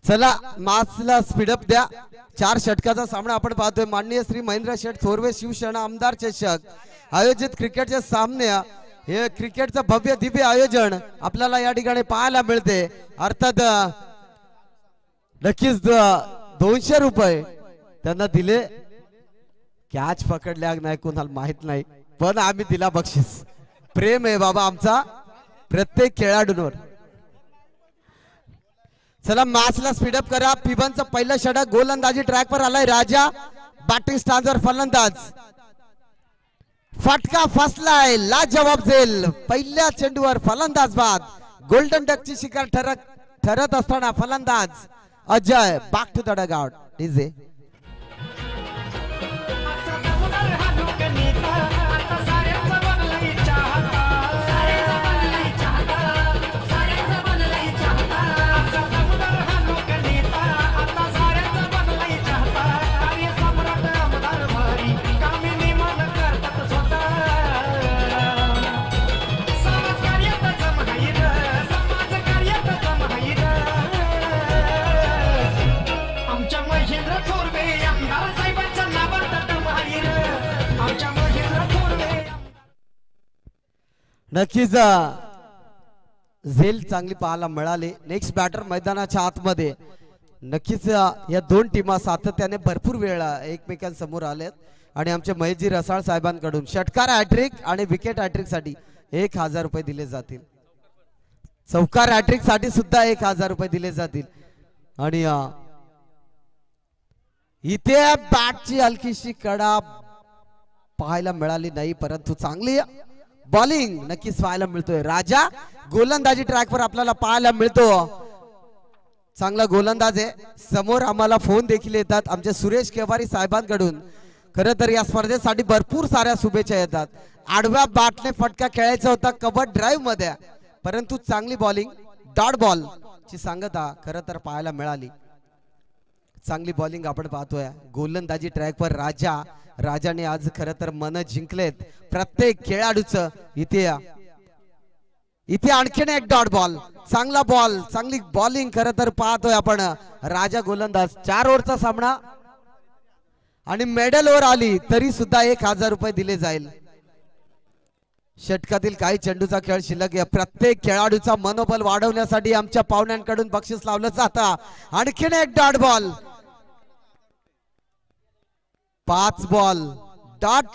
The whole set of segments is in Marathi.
चला मासला स्पीडअप द्या। 4 षटकाचा सामना आपण पाहतोय। माननीय श्री महेंद्र शेठ थोरवे शिवसेना आमदार चषक आयोजित क्रिकेटचे सामने, हे क्रिकेटचं भव्य दिव्य आयोजन आपल्याला या ठिकाणी पाहायला मिळते। अर्थात नक्कीच 200 रुपये त्यांना दिले। कॅच पकडल्या नाही कोणाला माहित नाही, पण आम्ही दिला बक्षीस। प्रेम आहे बाबा आमचा प्रत्येक खेळाडूंवर। चला मासला स्पीडअप करा। पिबनचं पहिलं षटक गोलंदाजी ट्रॅक वर आलाय। राजा बॅटिंग स्टांजवर फलंदाज, फटका फसलाय। लाजवाब झेल पहिल्या चेंडूवर फलंदाज बाद। गोल्डन डकची शिकार ठरत असताना फलंदाज Ajay back to the dugout. DJ नक्कीच झेल चांगली पाहायला मिळाली। नेक्स्ट बॅटर मैदानाच्या आतमध्ये। नक्कीच या दोन टीमा सातत्याने भरपूर वेळ एकमेकांसमोर आलेत आणि आमचे महेशजी रसाळ साहेबांकडून षटकार हॅट्रिक आणि विकेट हॅट्रिक साठी 1000 रुपये दिले जातील। चौकार हॅट्रिक साठी सुद्धा 1000 रुपये दिले जातील। आणि इथे बॅटची हलकीशी कडा पाहायला मिळाली नाही, परंतु चांगली बॉलिंग नक्कीच पाहायला मिळतोय। राजा गोलंदाजी ट्रॅकवर आपल्याला पाहायला मिळतो। चांगला गोलंदाज आहे। समोर आम्हाला फोन देखील येतात आमचे सुरेश केवारी साहेबांकडून। खरं तर या स्पर्धेसाठी भरपूर साऱ्या शुभेच्छा येतात। आडव्या बॅटने फटका खेळायचा होता कव्हर ड्राईव्ह मध्ये, परंतु चांगली बॉलिंग डॉट बॉल ची सांगता खरं तर पाहायला मिळाली। चांगली बॉलिंग आपण पाहतोय। गोलंदाजी ट्रॅकवर राजाने आज खरं तर मन जिंकलेत प्रत्येक खेळाडूचं। इथे आणखीन एक डॉट बॉल, चांगला बॉल, चांगली बॉलिंग खरं तर पाहतोय आपण। राजा गोलंदाज। 4 ओव्हरचा सामना आणि मेडल ओव्हर आली तरी सुद्धा 1000 रुपये दिले जाईल। षटकातील काही चेंडूचा खेळ शिल्लक आहे। प्रत्येक खेळाडूचा मनोबल वाढवण्यासाठी आमच्या पाहुण्यांकडून बक्षीस लावलं जातं। आणखीन एक डॉट बॉल, 5 बॉल डॉट।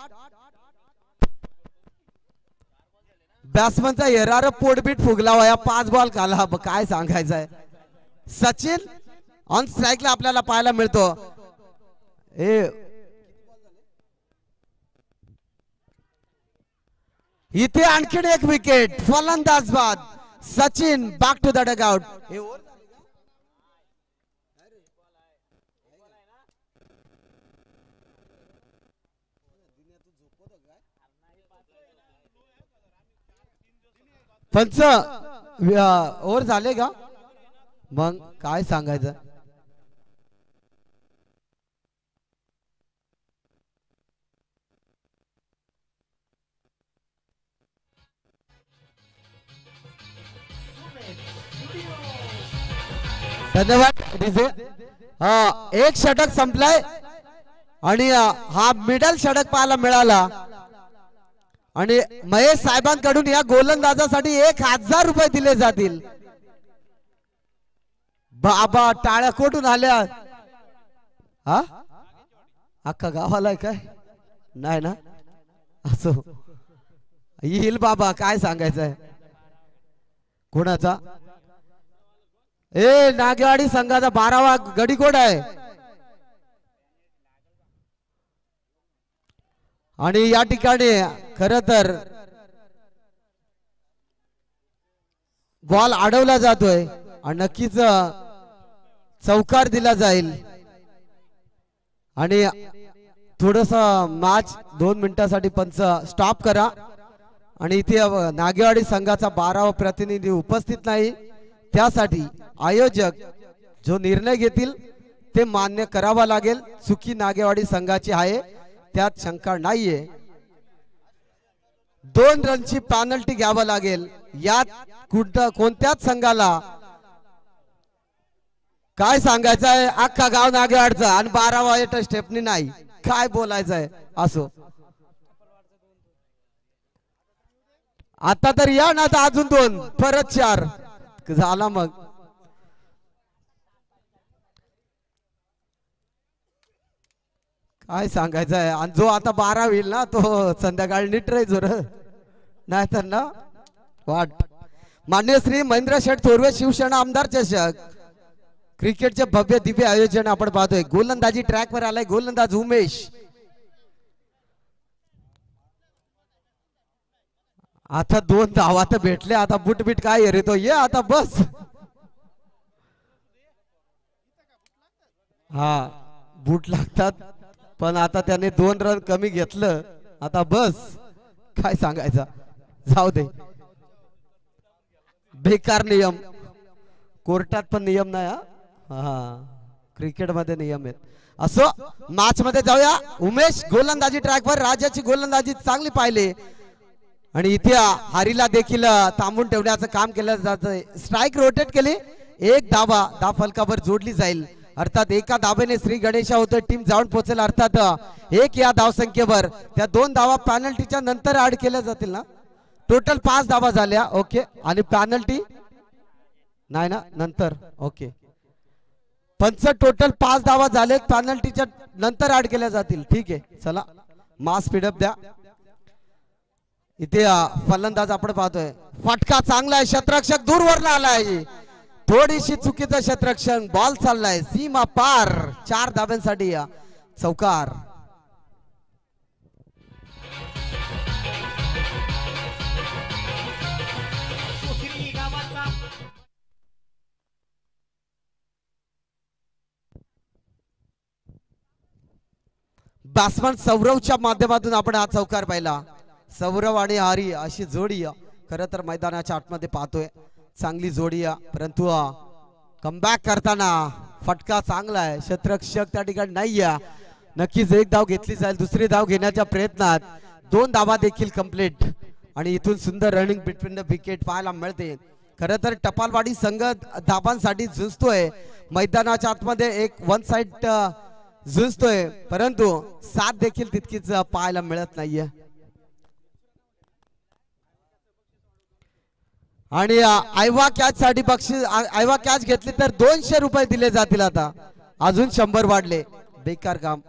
बॅट्समनचा एरार पोटबीट फुगला वया 5 बॉल खाला, काय सांगायचंय। सचिन ऑन स्ट्राईकला आपल्याला पाहायला मिळतो। इथे आणखीन एक विकेट, फलंदाज बाद। Sachin back to the dugout. पंच ओव्हर झाले का? मग काय सांगायचं। धन्यवाद डीजे। एक षटक संपलाय आणि हा मिडल षटक पाहायला मिळाला आणि महेश साहेबांकडून या गोलंदाजासाठी 1000 रुपये दिले जातील। बाबा टाळ्या कोठून आल्या? हा अख्खा गावाला काय नाही ना? असो येईल बाबा, काय सांगायचंय। कोणाचा? नागेवाडी संघाचा 12वा गडी कोड आहे। आणि या ठिकाणी खरं तर बॉल अडवला जातोय आणि नक्कीच चौकार दिला जाईल। आणि थोडस मॅच 2 मिनिटांसाठी पंच स्टॉप करा। आणि इथे नागेवाडी संघाचा 12वा प्रतिनिधी उपस्थित नाही, त्यासाठी आयोजक जो निर्णय घेतील ते मान्य करावा लागेल। चुकी नागेवाडी संघाची आहे, त्यात शंका नाहीये। 2 रनची पेनल्टी घ्यावी लागेल। यात कोणत्याच संघाला काय सांगायचं आहे अख्खा गाव नागेवाडचा आणि 12 वाजेट स्टेपनी नाही काय बोलायचं आहे असो आता तर या ना तर अजून 2 परत 4 झाला मग काय सांगायचं आहे आणि जो आता 12 होईल ना तो संध्याकाळी नीट राहील जोर नाहीतर ना वाट मान्य श्री महेंद्र शेठ थोरवे शिवसेना आमदार चषक क्रिकेटचे भव्य दिव्य आयोजन आपण पाहतोय गोलंदाजी ट्रॅक वर आलाय गोलंदाज उमेश आता 2 धावा तर भेटले आता बुटबीट काय रे तो ये आता बस हा बूट लागतात पण आता त्याने 2 रन कमी घेतलं आता बस काय सांगायचं जाऊ दे बेकार नियम कोर्टात पण नियम नाही हा क्रिकेट मध्ये नियम आहेत असो मॅच मध्ये जाऊया उमेश गोलंदाजी ट्रॅक वर राजाची गोलंदाजी चांगली पाहिली आणि इथे हारीला देखील थांबून ठेवण्याचं काम केलं जातं स्ट्राइक रोटेट केली एक धाव फलकावर जोडली जाईल अर्थात एका धावेने श्री गणेशा होतं टीम जाऊन पोहोचेल अर्थात एक या धाव संख्येवर त्या 2 धावा पॅनल्टीच्या नंतर ऍड केल्या जातील ना टोटल 5 धावा झाल्या ओके आणि पॅनल्टी नाही ना नंतर ओके पंच टोटल 5 धावा झालेत पॅनल्टीच्या नंतर ऍड केल्या जातील ठीक आहे चला मास स्पीडअप द्या इथे फलंदाज आपण पाहतोय फटका चांगला आहे क्षेत्ररक्षक दूरवर आलाय थोडीशी चुकीचं क्षेत्ररक्षण बॉल चाललाय सीमा पार 4 धाब्यांसाठी चौकार बॅट्समन सौरवच्या माध्यमातून आपण हा चौकार पाहिला सौरव आणि हारी अशी जोडी खरं तर मैदानाच्या आतमध्ये पाहतोय चांगली जोडी परंतु कमबॅक करताना फटका चांगला आहे क्षेत्ररक्षक त्या ठिकाणी नाही नक्कीच एक धाव घेतली जाईल दुसरी धाव घेण्याच्या प्रयत्नात 2 धावा देखील कंप्लीट आणि इथून सुंदर रनिंग बिटवीन द विकेट पाहायला मिळते खरं तर टपालवाडी संघ धावांसाठी झुंजतोय मैदानाच्या आतमध्ये एक 1 साइड झुंजतोय परंतु साथ देखील तितकीच पाहायला मिळत नाहीये आणि आयवा कॅच साठी बक्षीस आयवा कॅच घेतली तर 200 रुपये दिले जातील आता अजून 100 वाढले बेकार काम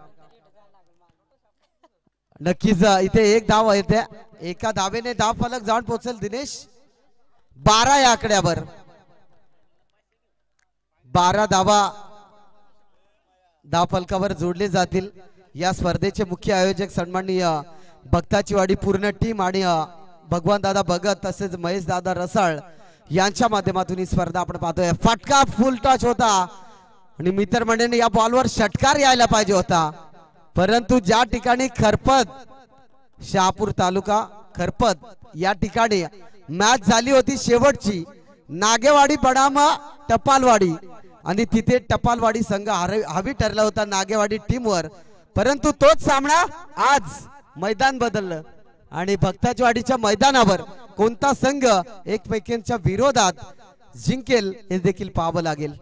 नक्कीच इथे एक धाव येते एका धावेने धाव फलक जाऊन पोहोचेल दिनेश 12 या आकड्यावर 12 धावा धाव फलकावर जोडले जातील या स्पर्धेचे मुख्य आयोजक सन्माननीय भक्ताची वाडी पूर्ण टीम आणि भगवान दादा भगत तसेच महेश दादा रसाळ यांच्या माध्यमातून ही स्पर्धा आपण पाहतोय फटका फुल टच होता आणि मित्र मंडळीने या बॉलवर षटकार यायला पाहिजे होता परंतु ज्या ठिकाणी खरपत शहापूर तालुका खरपत या ठिकाणी मॅच झाली होती शेवटची नागेवाडी बनाम टपालवाडी आणि तिथे टपालवाडी संघ हवी ठरला होता नागेवाडी टीमवर परंतु तोच सामना आज मैदान बदललं आणि भक्ताचवाडीच्या मैदानावर कोणता संघ एकमेकांच्या विरोधात जिंकेल हे देखील पाहावं लागेल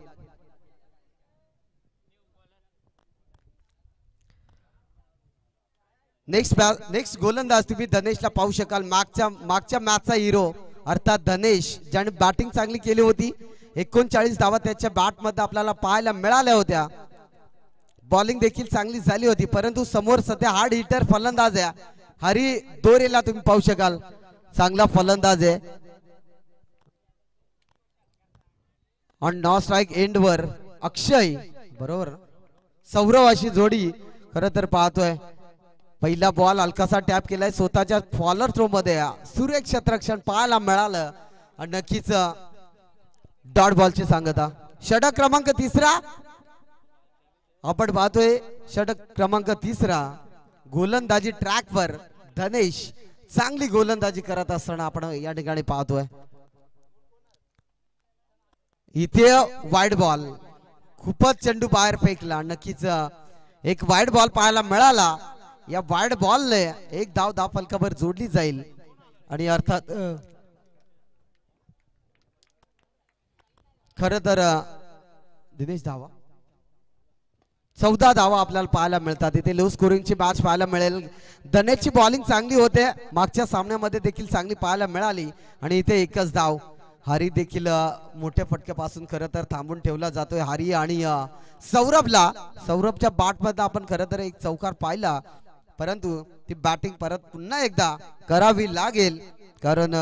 नेक्स्ट गोलंदाज तुम्ही धनेशला पाहू शकाल मागच्या मॅचचा हिरो अर्थात धनेश ज्याने बॅटिंग चांगली केली होती 39 धावा त्याच्या बॅट मध्ये आपल्याला पाहायला मिळाल्या होत्या बॉलिंग देखील चांगली झाली होती परंतु समोर सध्या हार्ड हिटर फलंदाज आहे हरी दोरेला तुम्ही पाहू शकाल चांगला फलंदाज आहे ऑन नॉ स्ट्राइक एंड वर अक्षय बरोबर सौरव अशी जोडी खरं तर पाहतोय पहिला बॉल हलकासा टॅप केलाय स्वतःच्या फॉलर थ्रो मध्ये सुरेख क्षेत्ररक्षण पाहायला मिळालं आणि नक्कीच डॉट बॉलची सांगता षटक क्रमांक 3 आपण पाहतोय षटक क्रमांक 3 गोलंदाजी ट्रॅक वर धनेश चांगली गोलंदाजी करत असताना आपण या ठिकाणी पाहतोय इथे वाईड बॉल खूपच चेंडू बाहेर फेकला नक्कीच एक वाईड बॉल पाहायला मिळाला या वाईड बॉलने एक धाव फलकावर जोडली जाईल आणि अर्थात खरं तर दिनेश धावा 14 धावा आपल्याला पाहायला मिळतात. इथे लो स्कोरिंगची मॅच पाहायला मिळेल. धनेची बॉलिंग चांगली होते, मागच्या सामन्यामध्ये देखील चांगली पाहायला मिळाली आणि इथे एकच धाव. हरी देखील मोठ्या फटक्यापासून खरं तर थांबून ठेवला जातोय. हरी आणि सौरभच्या बॅट मध्ये आपण खरं तर एक चौकार पाहिला, परंतु ती बॅटिंग परत पुन्हा एकदा करावी लागेल, कारण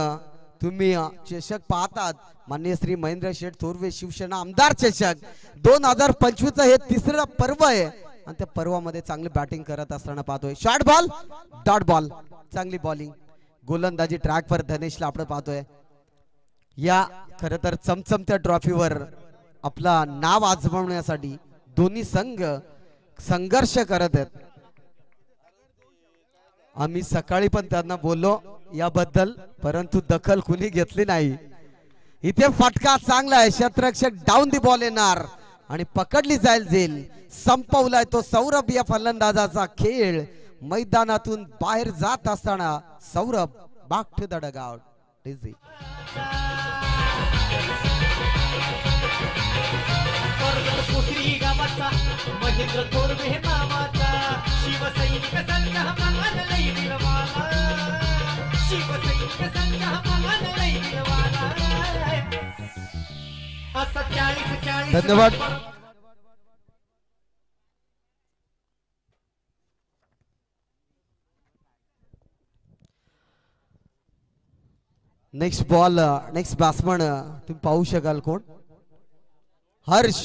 तुम्ही चषक पाहतात. माननीय श्री महेंद्र शेठ थोरवे शिवसेना आमदार चषक 2025 हे तिसरं पर्व आहे आणि त्या पर्वामध्ये चांगली बॅटिंग करत असताना पाहतोय. शॉर्ट बॉल, डॉट बॉल, चांगली बॉलिंग, गोलंदाजी ट्रॅकवर धनेशला आपण पाहतोय. या खरं तर चमचमत्या ट्रॉफीवर आपला नाव आजमावण्यासाठी दोन्ही संघ संघर्ष करत आहेत. आम्ही सकाळी पण त्यांना बोललो याबद्दल, परंतु दखल कुणी घेतली नाही. इथे फटका चांगला आहे, क्षेत्ररक्षक डाऊन दी बॉल येणार आणि पकडली जाईल. संपवलाय तो सौरभ या फलंदाजाचा खेळ. मैदानातून बाहेर जात असताना Saurabh back to the dugout. इझी गावाचा महेंद्र थोरवे नावाचा शिवसैनिक संघ मानलई दिलवाला, शिवसैनिक संघ मानलई दिलवाला. असा 40 धन्यवाद. नेक्स्ट बॉल, नेक्स्ट बॅट्समन तुम्ही पाहू शकाल कोण? हर्ष.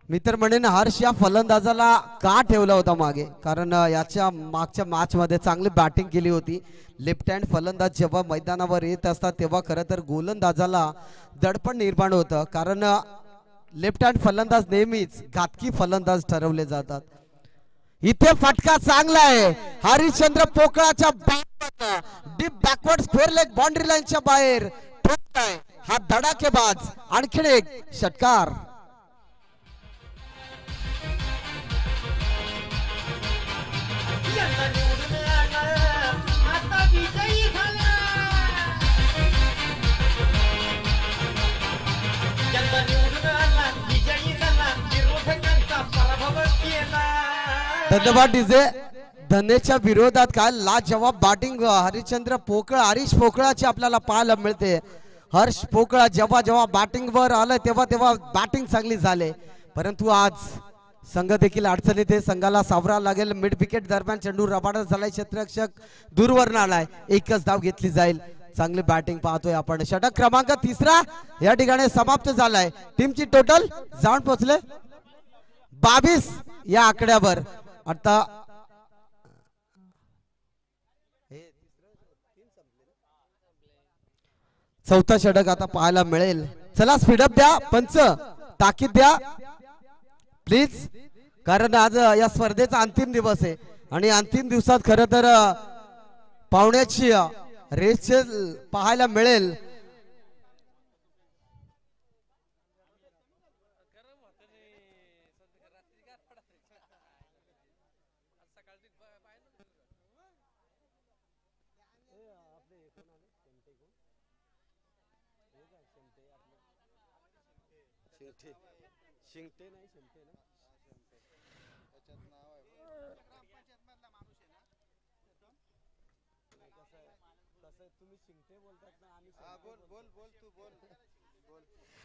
मी तर म्हणेन हर्ष या फलंदाजाला का ठेवला होता मागे, कारण याच्या मागच्या मॅच मध्ये चांगली बॅटिंग केली होती. लेफ्ट हँड फलंदाज जेव्हा मैदानावर येत असतात तेव्हा खरं तर गोलंदाजाला दडपण निर्माण होतं, कारण लेफ्ट हँड फलंदाज नेहमीच घातकी फलंदाज ठरवले जातात. इथे फटका चांगला आहे. हरिश्चंद्र पोकळाच्या deep backward square leg boundary लाईनच्या बाहेर ठोकताय हा धडाकेबाज. आणखीन एक षटकार. आता विजयी झाला, यंदा निवडून आला, विजयी झाला, विरोधकांचा पराभव केला. धन्यवाद डीजे. धनेच्या विरोधात काय लाजवाब बॅटिंग हरिश्चंद्र पोकळ, हरीश पोकळाची आपल्याला पाहायला मिळते. हर्ष पोकळा जेव्हा जेव्हा बॅटिंग वर आलं तेव्हा तेव्हा बॅटिंग चांगली झाले, परंतु आज संघ देखील अडचणीत आहे. संघाला सावरावं लागेल. मिड विकेट दरम्यान चेंडू रबाडा झालाय, क्षेत्ररक्षक दूरवर आलाय, एकच धाव घेतली जाईल. चांगली बॅटिंग पाहतोय आपण. षटक क्रमांक 3 या ठिकाणी समाप्त झालाय. टीमची टोटल जाऊन पोहोचले 22 या आकड्यावर. आता चौथा षटक आता पाहायला मिळेल. चला स्पीडअप द्या, पंच ताकीद द्या प्लीज, कारण आज या स्पर्धेचा अंतिम दिवस आहे आणि अंतिम दिवसात खरं तर पाहुण्याची रेस पाहायला मिळेल.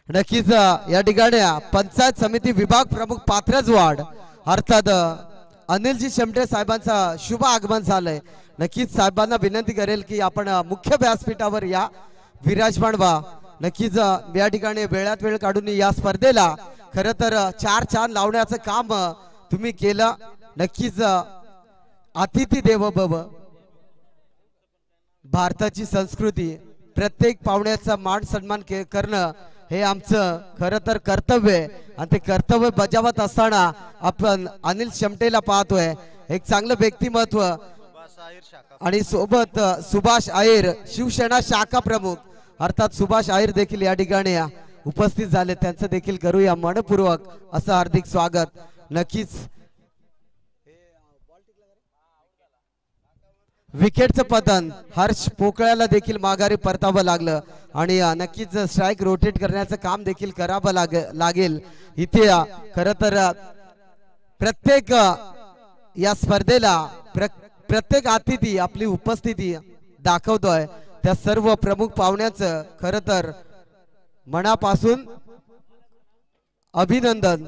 नक्कीच या ठिकाणी पंचायत समिती विभाग प्रमुख पात्रजवाड अर्थात अनिलजी शेमटे साहेबांचा शुभ आगमन झालंय. नक्कीच साहेबांना विनंती करेल की आपण मुख्य व्यासपीठावर या, विराजमान व्हा. नक्कीच या ठिकाणी वेळात वेळ काढून या स्पर्धेला खरं तर 4 चांद लावण्याचं काम तुम्ही केलं. नक्कीच अतिथी देवो भव, भारताची संस्कृती, प्रत्येक पाहुण्याचा मान सन्मान करणं हे आमचं खरं तर कर्तव्य आहे आणि ते कर्तव्य बजावत असताना आपण अनिल शेमटेला पाहतोय. एक चांगलं व्यक्तिमत्व आणि सोबत सुभाष आयर शिवसेना शाखा प्रमुख अर्थात सुभाष आयर देखील या ठिकाणी उपस्थित झाले. त्यांचं देखील करूया मनपूर्वक असं हार्दिक स्वागत. नक्कीच विकेटचं पतन. हर्ष पोकळ्याला देखील माघारी परतावं लागलं आणि नक्कीच स्ट्राईक रोटेट करण्याचं काम देखील करावं लागेल इथे. खर तर प्रत्येक या स्पर्धेला प्रत्येक अतिथी आपली उपस्थिती दाखवतोय. त्या सर्व प्रमुख पाहुण्यांचं खर तर मनापासून अभिनंदन.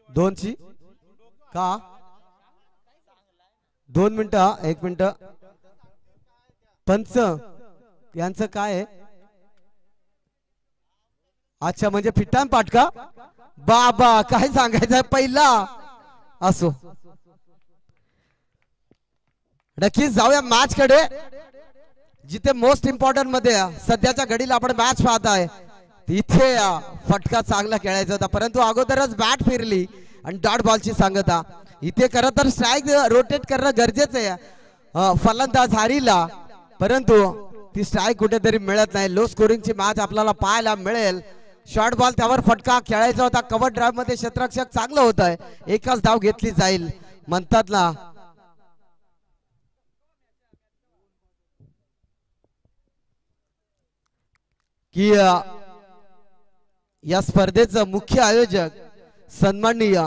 दोनची का 2 मिनिटं 1 मिनिट. पंच यांचं काय आहे? अच्छा म्हणजे फिट्टान पाठ का? बाबा काय सांगायचं पहिला. असो नक्कीच जाऊया मॅच कडे, जिथे मोस्ट इम्पॉर्टंट मध्ये सध्याच्या घडीला आपण मॅच पाहताय. तिथे फटका चांगला खेळायचा होता, परंतु अगोदरच बॅट फिरली आणि डॉट बॉलची सांगता. इथे खरं तर स्ट्राईक रोटेट करणं गरजेचं आहे फलंदाज हारीला, परंतु ती स्ट्राईक कुठेतरी मिळत नाही. लो स्कोरिंगची मॅच आपल्याला पाहायला मिळेल. शॉर्ट बॉल त्यावर फटका खेळायचा होता. कव्हर ड्राईव्ह मध्ये क्षेत्ररक्षक चांगलं होत आहे. एकच धाव घेतली जाईल म्हणतात ना. की या स्पर्धेचं मुख्य आयोजक सन्माननीय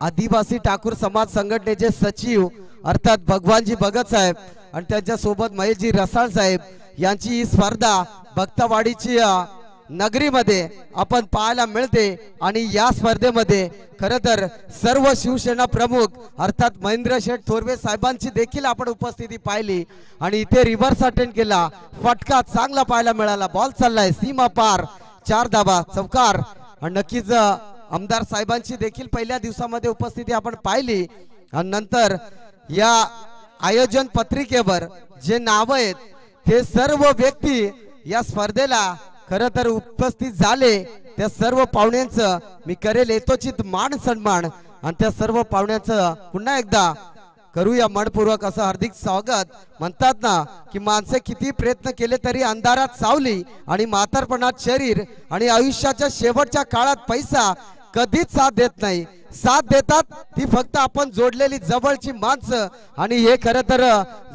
आदिवासी ठाकूर समाज संघटनेचे सचिव अर्थात भगवानजी भगत साहेब आणि त्यांच्या सोबत महेशजी रसाळ साहेब यांची ही स्पर्धा भक्तवाडीची नगरीमध्ये आपण पाहायला मिळते. आणि या स्पर्धेमध्ये खरं तर सर्व शिवसेना प्रमुख अर्थात महेंद्र शेठ थोरवे साहेबांची देखील आपण उपस्थिती पाहिली. आणि इथे रिव्हर्स अटेंड केला, फटका चांगला पाहायला मिळाला. बॉल चाललाय सीमा पार, 4 धाबा चौकार. आणि नक्कीच आमदार साहेबांची देखील पहिल्या दिवसामध्ये उपस्थिती आपण पाहिली. आणि नंतर या आयोजन पत्रिकेवर जे नाव आहेत ते सर्व व्यक्ती या स्पर्धेला खरं तर उपस्थित झाले. त्या सर्व पाहुण्यांचं मी करेल यथोचित मान सन्मान आणि त्या सर्व पाहुण्यांचं पुन्हा एकदा करूया मनपूर्वक असं हार्दिक स्वागत. म्हणतात ना की माणसे किती प्रयत्न केले तरी अंधारात सावली आणि म्हातारपणात शरीर आणि आयुष्याच्या शेवटच्या काळात पैसा कधीच साथ देत नाही. साथ देतात ती फक्त आपण जोडलेली जवळची माणसं. आणि हे खरं तर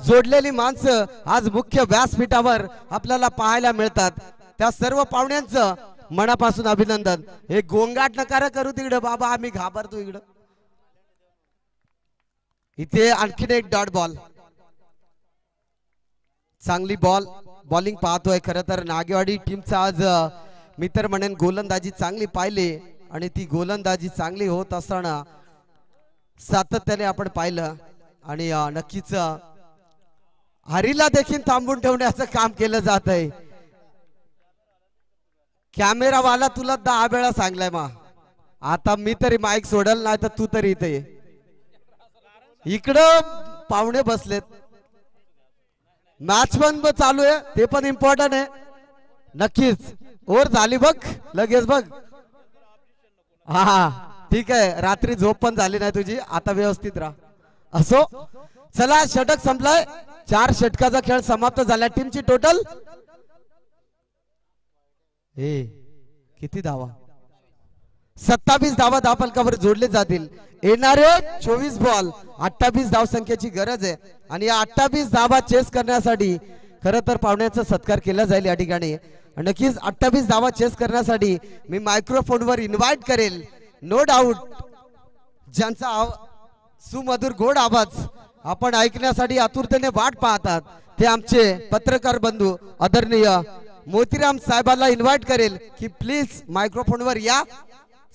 जोडलेली माणसं आज मुख्य व्यासपीठावर आपल्याला पाहायला मिळतात. त्या सर्व पाहुण्यांचं मनापासून अभिनंदन. हे गोंगाट नकार करू तिकडे बाबा, आम्ही घाबरतो इकडं. इथे आणखीन एक डॉट बॉल, चांगली बॉलिंग पाहतोय. खरं तर नागेवाडी टीमचा आज मी तर म्हणेन गोलंदाजी चांगली पाहिली आणि ती गोलंदाजी चांगली होत असताना सातत्याने आपण पाहिलं. आणि नक्कीच हरीला देखील थांबून ठेवण्याचं काम केलं जात आहे. कॅमेरावाला तुला 10 वेळा सांगलाय मा, आता मी तरी माईक सोडल नाही तर तू तरी इथे इकडं पाहुणे बसलेत. मॅच पण चालू आहे, ते पण इम्पॉर्टंट आहे. नक्कीच ओव्हर झाली बघ लगेच बघ. हा ठीक आहे, रात्री झोप पण झाली नाही तुझी, आता व्यवस्थित राहा. असो चला, षटक संपलाय. 4 षटकाचा खेळ समाप्त झाला. टीमची टोटल किती धावा? 27 धावा धावफलकावर जोडले जातील. येणारे 24 बॉल 28 धाव संख्येची गरज आहे. आणि या 28 धावा चेस करण्यासाठी खरं तर पाहुण्याचा सत्कार केला जाईल या ठिकाणी. नक्कीच 28 धावा चेस करण्यासाठी मी मायक्रोफोनवर इन्व्हाइट करेल. नो डाऊट ज्यांचा सुमधुर गोड आवाज आपण ऐकण्यासाठी आतुरतेने वाट पाहतात ते आमचे पत्रकार बंधू आदरणीय मोतीराम साहेबांना इन्व्हाइट करेल की प्लीज मायक्रोफोनवर या.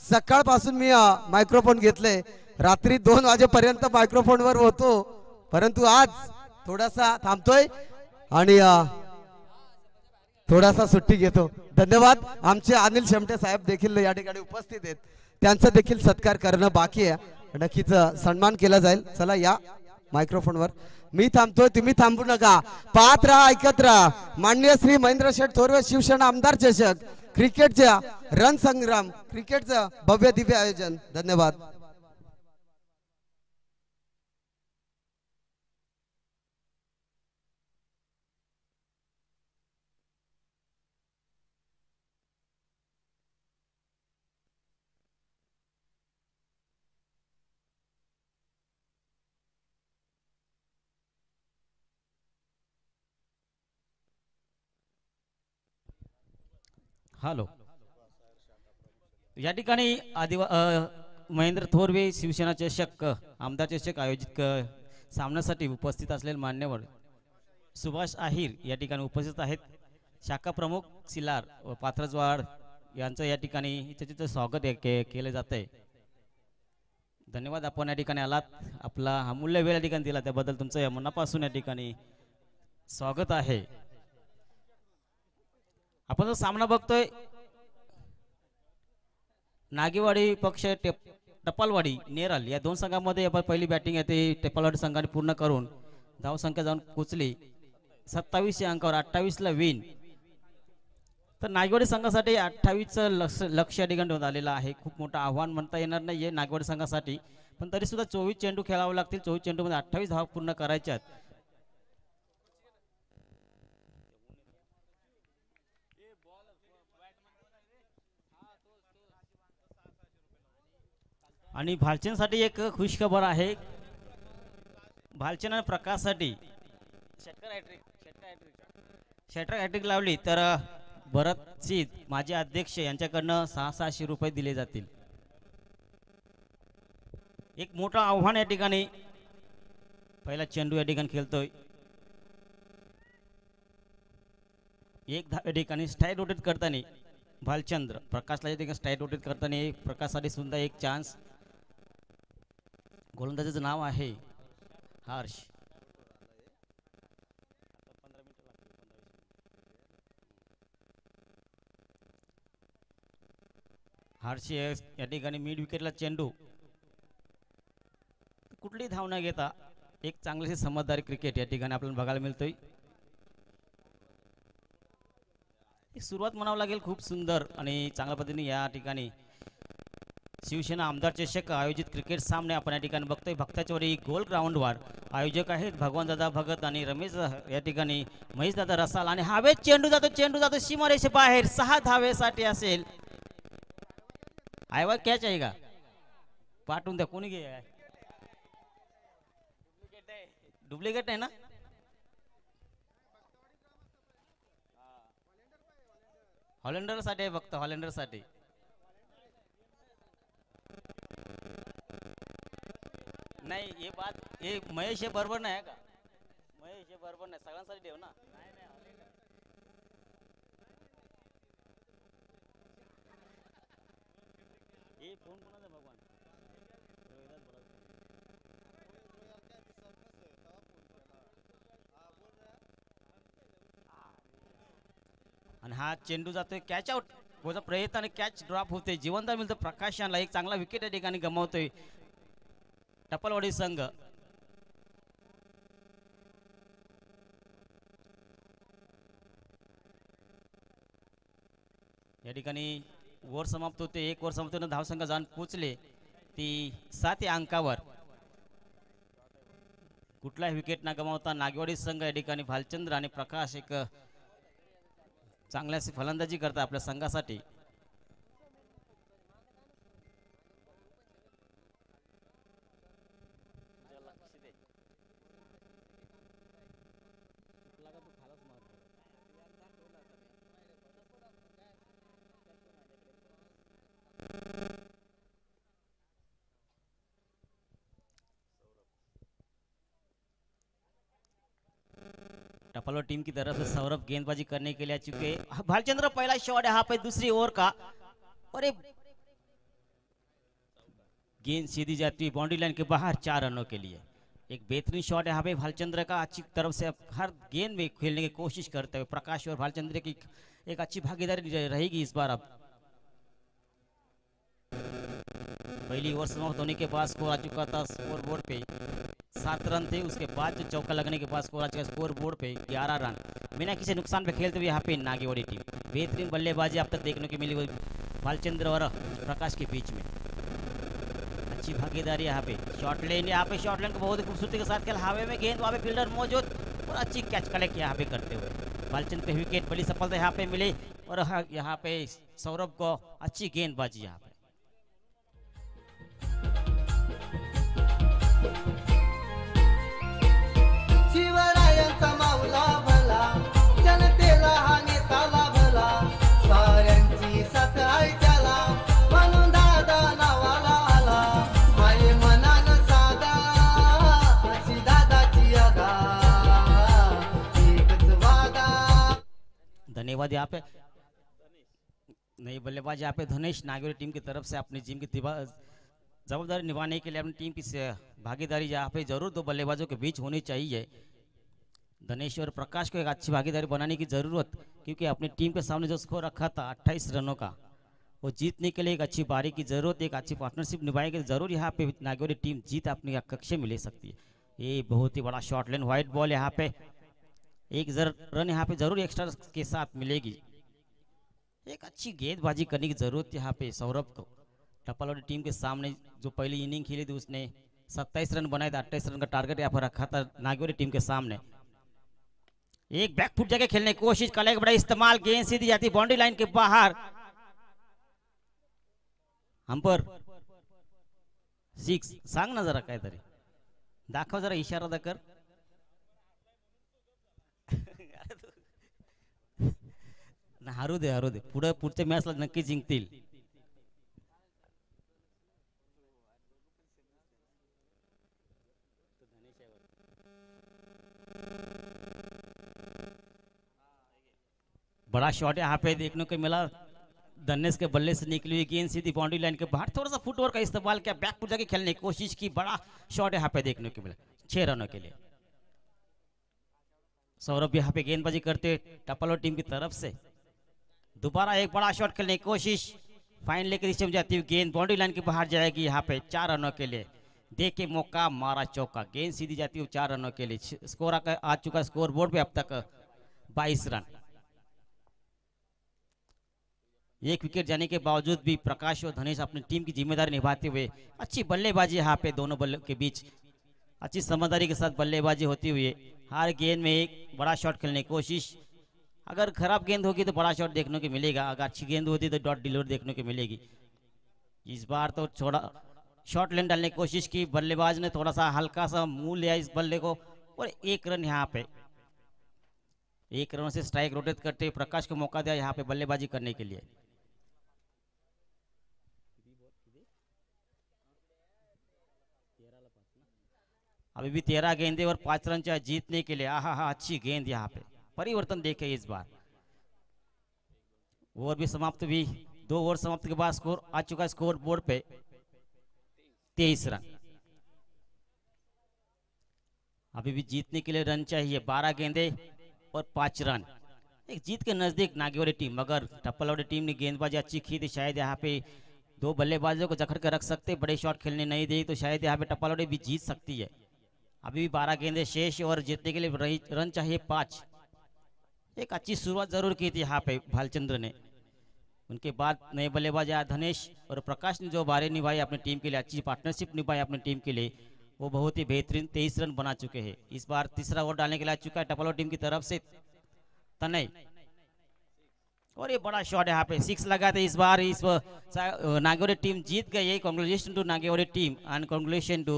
सकाळपासून मी मायक्रोफोन घेतले, रात्री 2 वाजेपर्यंत मायक्रोफोनवर होतो, परंतु आज थोडासा थांबतोय आणि थोडासा सुट्टी घेतो. धन्यवाद. आमचे अनिल शेमटे साहेब देखील या ठिकाणी उपस्थित आहेत, त्यांचा देखील सत्कार करणं बाकी आहे. नक्कीच सन्मान केला जाईल. चला या मायक्रोफोनवर. मी थांबतोय, तुम्ही थांबू नका. पाहत राहा, ऐकत राहा. माननीय श्री महेंद्र शेठ थोरवे शिवसेना आमदार चषक क्रिकेटच्या रणसंग्राम क्रिकेटचं भव्य दिव्य आयोजन. धन्यवाद. हॅलो. या ठिकाणी महेंद्र थोरवे शिवसेना चषक आमदार चषक आयोजित सामन्यासाठी उपस्थित असलेले मान्यवर सुभाष आहिर या ठिकाणी उपस्थित आहेत. शाखा प्रमुख सिलार व पात्रजवाड यांचं या ठिकाणी इथं स्वागत केलं जात आहे. धन्यवाद, आपण या ठिकाणी आलात, आपला अमूल्य वेळ या ठिकाणी दिला त्याबद्दल तुमचं या मनापासून या ठिकाणी स्वागत आहे. आपण जो सामना बघतोय नागेवाडी पक्ष टपालवाडी नेरल या दोन संघांमध्ये पहिली बॅटिंग आहे ते टपालवाडी संघाने पूर्ण करून धावसंख्या जाऊन पोचली 27 अंकावर 28 ला विन. तर नागेवाडी संघासाठी 28चं लक्ष या ठिकाणी ठेवण्यात आलेलं आहे. खूप मोठं आव्हान म्हणता येणार नाहीये नागेवाडी संघासाठी, पण तरी सुद्धा 24 चेंडू खेळावे लागतील. 24 चेंडूमध्ये 28 धावा पूर्ण करायच्या आहेत. आणि भालचंदसाठी एक खुशखबर आहे. भालचंद आणि प्रकाशसाठी षटकर हॅट्रिक लावली तर भरत सिंह माजी अध्यक्ष यांच्याकडनं 600 रुपये दिले जातील. एक मोठं आव्हान या ठिकाणी. पहिला चेंडू या ठिकाणी खेळतोय. एक धाव या ठिकाणी स्ट्राईक रोटेट करताना भालचंद्र प्रकाशला या ठिकाणी स्ट्राईक रोटेट करताना प्रकाशसाठी सुद्धा एक चान्स. गोलंदाजाचं नाव आहे हर्ष. हर्ष या ठिकाणी मिड विकेटला चेंडू. कुठलीही धाव न घेता एक चांगलीशी समजदारी क्रिकेट या ठिकाणी आपल्याला बघायला मिळतोय. सुरुवात म्हणावं लागेल खूप सुंदर आणि चांगल्या पद्धतीने या ठिकाणी शिवसेना आमदार चषक आयोजित क्रिकेट सामने आपण या ठिकाणी बघतोय. भक्ताचौरी गोल ग्राउंडवर आयोजक आहेत भगवानदादा भगत आणि रमेश या ठिकाणी महेशदादा रसाल. आणि हवेत चेंडू जातो सीमारेषे बाहेर. 6 धावेसाठी असेल. आयवा कॅच आहे का? पाठवून द्या, कोणी घे. डुप्लिकेट आहे ना? हॉलंडर साठी आहे फक्त, हॉलंडर साठी. नाही हे महेश हे बरोबर नाही आहे का? महेश हे बरोबर नाही, सगळ्यांसाठी ठेव ना. हे फोन कोणाचा भगवान? आणि हा चेंडू जातोय कॅच आउट होता प्रयत्न आणि कॅच ड्रॉप होते. जिवंत मिळतं प्रकाशाला. एक चांगला विकेट या ठिकाणी गमावतोय टपालवाडी संघ. या ठिकाणी ओव्हर समाप्त होते. 1 ओव्हर समाप्त धाव संघ जाऊन पोचले ती 7 या अंकावर. कुठलाही विकेट न गमावता नागेवाडी संघ या ठिकाणी भालचंद्र आणि प्रकाश एक चांगल्या फलंदाजी करतात आपल्या संघासाठी. टपालो टीम की तरफ से सौरभ गेंदबाजी करने के लिए आ चुके. भालचंद्र पहला शॉट यहाँ पे दूसरी ओवर का. अरे गेंद सीधी जाती है बाउंड्री लाइन के बाहर 4 रनों के लिए. एक बेहतरीन शॉट यहाँ पे भालचंद्र का. अच्छी तरफ से हर गेंद में खेलने की कोशिश करते हुए प्रकाश और भालचंद्र की एक अच्छी भागीदारी रहेगी इस बार. अब पहली ओवर समाप्त होने के बाद स्कोर आ चुका था स्कोर बोर्ड पे 7 रन थे. उसके बाद जो चौका लगने के बाद स्कोर आ चुका स्कोर बोर्ड पे 11 रन. बिना किसी नुकसान पे खेलते हुए यहाँ पे नागेवाड़ी टीम. बेहतरीन बल्लेबाजी अब तक देखने को मिली हुई भालचंद्र और प्रकाश के बीच में. अच्छी भागीदारी यहाँ पे. शॉर्ट लेन को बहुत खूबसूरती के साथ खेल. हवा में गेंद वहाँ पे फील्डर मौजूद और अच्छी कैच कलेक्ट यहाँ पे करते हुए भालचंद्र पे विकेट. बड़ी सफलता यहाँ पे मिली और यहाँ पे सौरभ को अच्छी गेंदबाजी यहाँ पे. शिवरायांचा मावला भला जनतेला हा नेता लाभला. साऱ्यांचा धन्यवाद यहाँ पे नई बल्लेबाज यहाँ पे धनेश नागौरी टीम की तरफ से अपनी टीम की जवाबदारी निभाने के लिए अपनी टीम की भागीदारी यहाँ पे जरूर दो बल्लेबाजों के बीच होनी चाहिए। धनेश और प्रकाश को एक अच्छी भागीदारी बनाने की जरूरत, क्योंकि अपनी टीम के सामने जो स्कोर रखा था 28 रनों का, वो जीतने के लिए एक अच्छी पारी की जरूरत, एक अच्छी पार्टनरशिप निभाएगी जरूर यहाँ पे नागौरी टीम जीत अपनी कक्ष में ले सकती है। ये बहुत ही बड़ा शॉट लेन व्हाइट बॉल यहाँ पे एक रन यहाँ पे जरूर एक्स्ट्रा के साथ मिलेगी। एक अच्छी गेंदबाजी करने की जरूरत यहाँ पे सौरभ को। टप्पालोडी टीम के सामने जो पहली इनिंग खेली थी उसने 27 रन बनाए थे, 28 रन का टारगेट यहाँ पर रखा था नागौरी टीम के सामने। एक बैकफुट जगह खेलने की कोशिश, कल एक बड़ा इस्तेमाल, गेंद सीधी जाती बाउंड्री लाइन के बाहर। हम पर 6 सांग ना जरा काहीतरी दाखव, जरा इशारा दा कर। हरू दे पुढच्या मॅचला नक्की जिंकतील। बड़ा शॉट यहाँ पे देखने को मिला, धनेश के बल्ले से निकली हुई गेंद सीधी बाउंड्री लाइन के बाहर, थोड़ा सा फुटवर्क का इस्तेमाल किया, बैक पुट जाके खेलने की कोशिश की, बड़ा शॉट यहाँ पे देखने को मिला 6 रनों के लिए। सौरभ यहाँ पे गेंदबाजी करते टप्पालोडी टीम की तरफ से। दोबारा एक बड़ा शॉट खेलने की कोशिश, फाइन लेके नीचे में जाती हुई गेंद बाउंड्री लाइन के बाहर जाएगी यहाँ पे 4 रनों के लिए। देखे मौका, मारा चौका, गेंद सीधी जाती हुई 4 रनों के लिए। स्कोर आ चुका स्कोर बोर्ड पे अब तक 22 रन। एक विकेट जाने के बावजूद भी प्रकाश और धनेश अपनी टीम की जिम्मेदारी निभाते हुए अच्छी बल्लेबाजी यहाँ पे दोनों बल्ले के बीच अच्छी समझदारी के साथ बल्लेबाजी होती हुई हर गेंद में एक बड़ा शॉट खेलने की कोशिश। अगर खराब गेंद होगी तो बड़ा शॉट देखने को मिलेगा, अगर अच्छी गेंद होती तो डॉट डिलीवर देखने को मिलेगी। इस बार तो थोड़ा शॉर्ट लेन डालने की कोशिश की, बल्लेबाज ने थोड़ा सा हल्का सा मुंह लिया इस बल्ले को और 1 रन यहाँ पे 1 रन से स्ट्राइक रोटेट करते प्रकाश को मौका दिया यहाँ पे बल्लेबाजी करने के लिए। अभी भी 13 गेंदे और 5 रन चाहे जीतने के लिए। आहा अच्छी गेंद यहाँ पे, परिवर्तन देखे इस बार। ओवर भी समाप्त हुई, 2 ओवर समाप्त के बाद स्कोर आ चुका है स्कोर बोर्ड पे 23 रन। अभी भी जीतने के लिए रन चाहिए, 12 गेंदे और 5 रन। एक जीत के नजदीक नागौरी टीम, मगर टप्पालोडी टीम ने गेंदबाजी अच्छी की थी, शायद यहाँ पे 2 बल्लेबाजों को जकड़ कर रख सकते, बड़े शॉट खेलने नहीं दी तो शायद यहाँ पे टप्पालोडी भी जीत सकती है। अभी भी 12 गेंदे शेष और जीतने के लिए रन चाहिए 5। एक अच्छी शुरुआत जरूर की थी यहाँ पे भालचंद्र ने। उनके बाद नए बल्लेबाज आया धनेश और प्रकाश ने जो बारी निभाई अपनी टीम के लिए, अच्छी पार्टनरशिप निभाई अपनी टीम के लिए, वो बहुत ही बेहतरीन 23 रन बना चुके हैं। इस बार तीसरा ओवर डालने के लिए आ चुका है टप्पालोडी टीम की तरफ से तनय, और ये बड़ा शॉट यहाँ पे 6 लगा था। इस बार इस नागौरी टीम जीत गई है। Congratulation to Nagauri team and congratulation to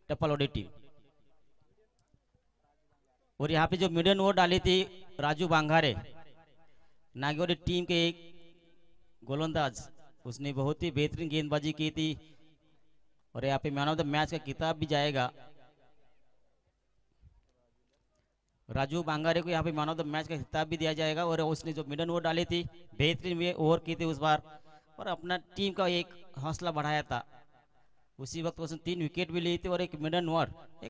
Tappalodi team. और यहाँ पे जो मिडन ओवर डाली थी राजू बांगारे, नागौरी टीम के एक गोलंदाज, उसने बहुत ही बेहतरीन गेंदबाजी की थी और यहाँ पे मैन ऑफ द मैच का खिताब भी जाएगा। राजू बांगारे को यहाँ पे मैन ऑफ द मैच का खिताब भी दिया जाएगा। और उसने जो मिडन ओवर डाली थी बेहतरीन वे ओवर की थी उस बार, और अपना टीम का एक हौसला बढ़ाया था। उसी वक्त उसने 3 विकेट भी ली थी और एक मिडन ओवर